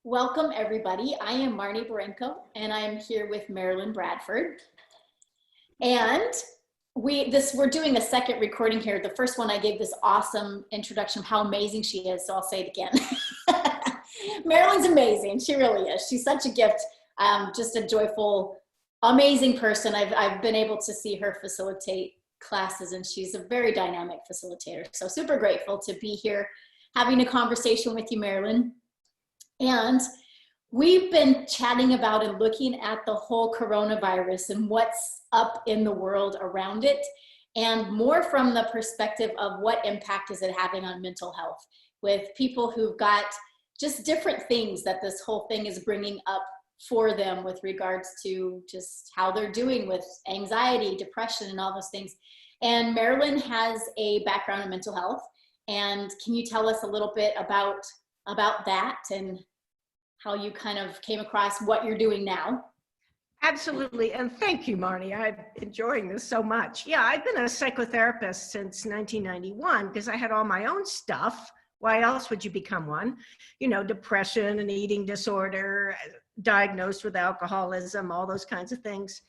Welcome everybody. I am Marnie Barranco and I am here with Marilyn Bradford. And we're doing a second recording here. The first one I gave this awesome introduction of how amazing she is, so I'll say it again. Marilyn's amazing. She really is. She's such a gift. Just a joyful, amazing person. I've been able to see her facilitate classes, and she's a very dynamic facilitator. So super grateful to be here having a conversation with you, Marilyn. And we've been chatting about and looking at the whole coronavirus and what's up in the world around it, and more from the perspective of what impact is it having on mental health with people who've got just different things that this whole thing is bringing up for them with regards to just how they're doing with anxiety, depression, and all those things. And Marilyn has a background in mental health. And can you tell us a little bit about that and how you kind of came across what you're doing now? Absolutely. And thank you, Marnie. I'm enjoying this so much. Yeah, I've been a psychotherapist since 1991 because I had all my own stuff. Why else would you become one? You know, depression and eating disorder, diagnosed with alcoholism, all those kinds of things.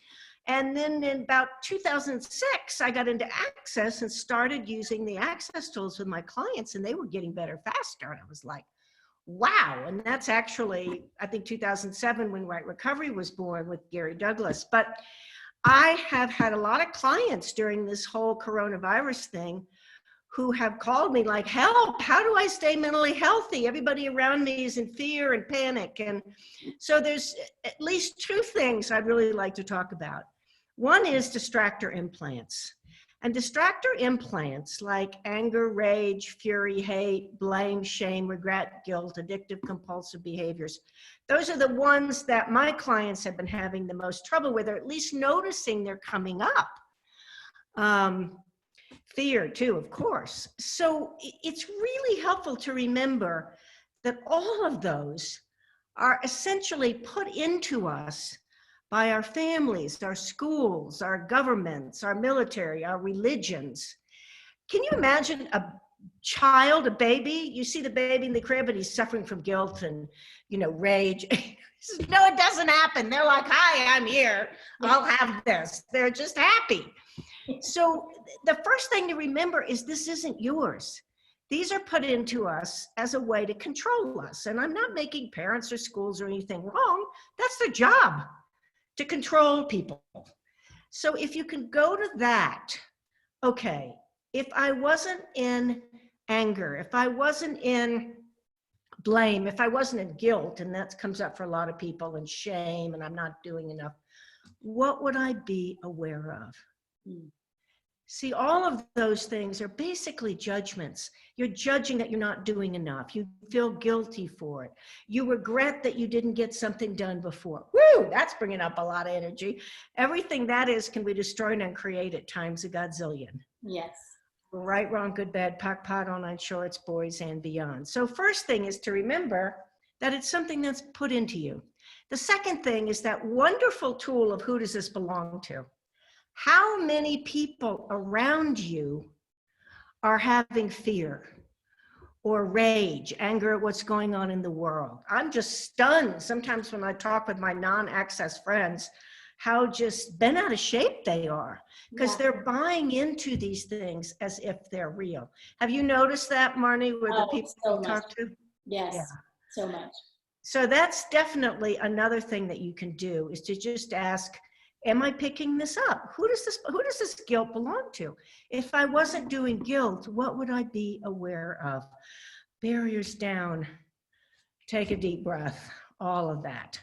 And then in about 2006, I got into Access and started using the Access tools with my clients, and they were getting better faster. And I was like, wow. And that's actually, I think 2007 when Right Recovery was born with Gary Douglas. But I have had a lot of clients during this whole coronavirus thing who have called me like, help, how do I stay mentally healthy? Everybody around me is in fear and panic. And so there's at least two things I'd really like to talk about. One is distractor implants. And distractor implants like anger, rage, fury, hate, blame, shame, regret, guilt, addictive, compulsive behaviors. Those are the ones that my clients have been having the most trouble with, or at least noticing they're coming up. Fear too, of course. So it's really helpful to remember that all of those are essentially put into us by our families, our schools, our governments, our military, our religions. Can you imagine a child, a baby? You see the baby in the crib and he's suffering from guilt and, rage. No, it doesn't happen. They're like, hi, I'm here. I'll have this. They're just happy. So the first thing to remember is this isn't yours. These are put into us as a way to control us. And I'm not making parents or schools or anything wrong. That's their job, to control people. So if you can go to that, okay, if I wasn't in anger, if I wasn't in blame, if I wasn't in guilt, and that comes up for a lot of people, and shame, and I'm not doing enough, what would I be aware of? See, all of those things are basically judgments. You're judging that you're not doing enough. You feel guilty for it. You regret that you didn't get something done before. Woo, that's bringing up a lot of energy. Everything that is can be destroyed and created times a godzillion. Yes. Right, wrong, good, bad, POC, POD, all nine shorts, boys, and beyond. So first thing is to remember that it's something that's put into you. The second thing is that wonderful tool of who does this belong to? How many people around you are having fear or rage, anger at what's going on in the world? I'm just stunned sometimes when I talk with my non-Access friends, how just bent out of shape they are, because they're buying into these things as if they're real. Have you noticed that, Marnie, with the people you talk to? Yes, yeah. So much. So that's definitely another thing that you can do, is to just ask, am I picking this up? Who does this guilt belong to? If I wasn't doing guilt, what would I be aware of? Barriers down, take a deep breath, all of that.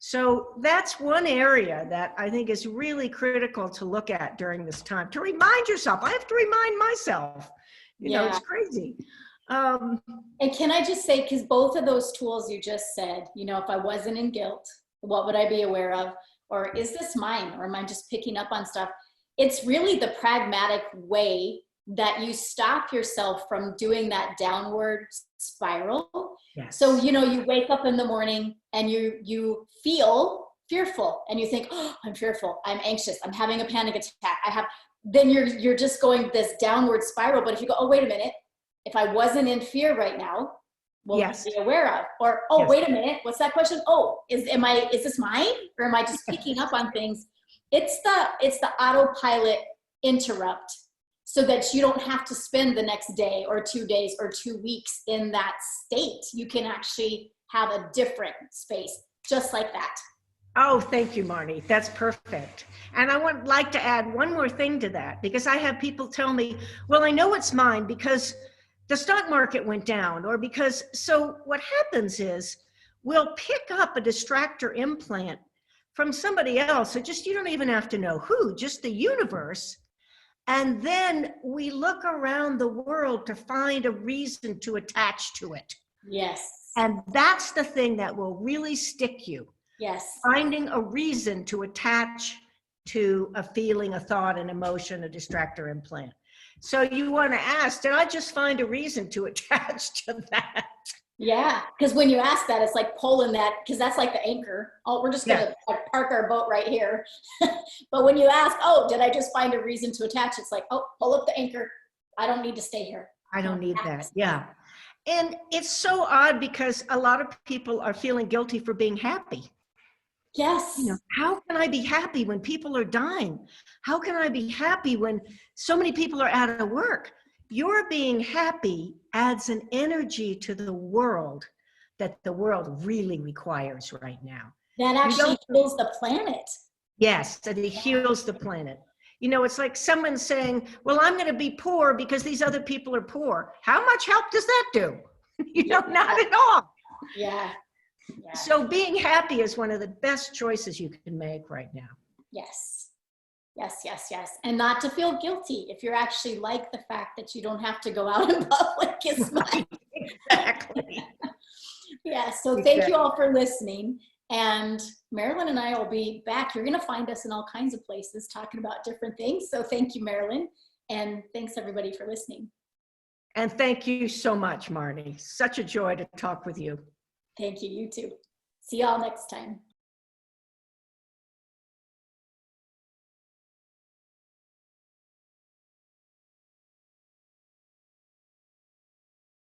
So that's one area that I think is really critical to look at during this time, to remind yourself. I have to remind myself, you know, it's crazy. And can I just say, because both of those tools you just said, if I wasn't in guilt, what would I be aware of? Or is this mine? Or am I just picking up on stuff? It's really the pragmatic way that you stop yourself from doing that downward spiral. Yes. So, you wake up in the morning and you feel fearful and you think, oh, I'm fearful, I'm anxious, I'm having a panic attack. Then you're just going this downward spiral. But if you go, oh, wait a minute, if I wasn't in fear right now, will Yes. be aware of. Or, oh, Yes. wait a minute, what's that question? Oh, is this mine? Or am I just picking up on things? It's the autopilot interrupt, so that you don't have to spend the next day or 2 days or 2 weeks in that state. You can actually have a different space, just like that. Oh, thank you, Marnie. That's perfect. And I would like to add one more thing to that, because I have people tell me, well, I know it's mine because the stock market went down, or because, so what happens is we'll pick up a distractor implant from somebody else. So just, you don't even have to know who, just the universe. And then we look around the world to find a reason to attach to it. Yes. And that's the thing that will really stick you. Yes. Finding a reason to attach to a feeling, a thought, an emotion, a distractor implant. So you want to ask, did I just find a reason to attach to that? Yeah, because when you ask that, it's like pulling that, because that's like the anchor. Oh, we're just going to park our boat right here. But when you ask, oh, did I just find a reason to attach? It's like, oh, pull up the anchor. I don't need to stay here. I don't need that. Yeah. And it's so odd because a lot of people are feeling guilty for being happy. Yes. You know, how can I be happy when people are dying? How can I be happy when so many people are out of work? Your being happy adds an energy to the world that the world really requires right now. That actually heals the planet. Yes, that it heals the planet. You know, it's like someone saying, well, I'm going to be poor because these other people are poor. How much help does that do? You know, not at all. Yeah. Yeah. So being happy is one of the best choices you can make right now. Yes. Yes, yes, yes. And not to feel guilty if you're actually like the fact that you don't have to go out in public as much. Exactly. Yeah, so thank you all for listening. And Marilyn and I will be back. You're going to find us in all kinds of places talking about different things. So thank you, Marilyn. And thanks everybody for listening. And thank you so much, Marnie. Such a joy to talk with you. Thank you, you too. See y'all next time.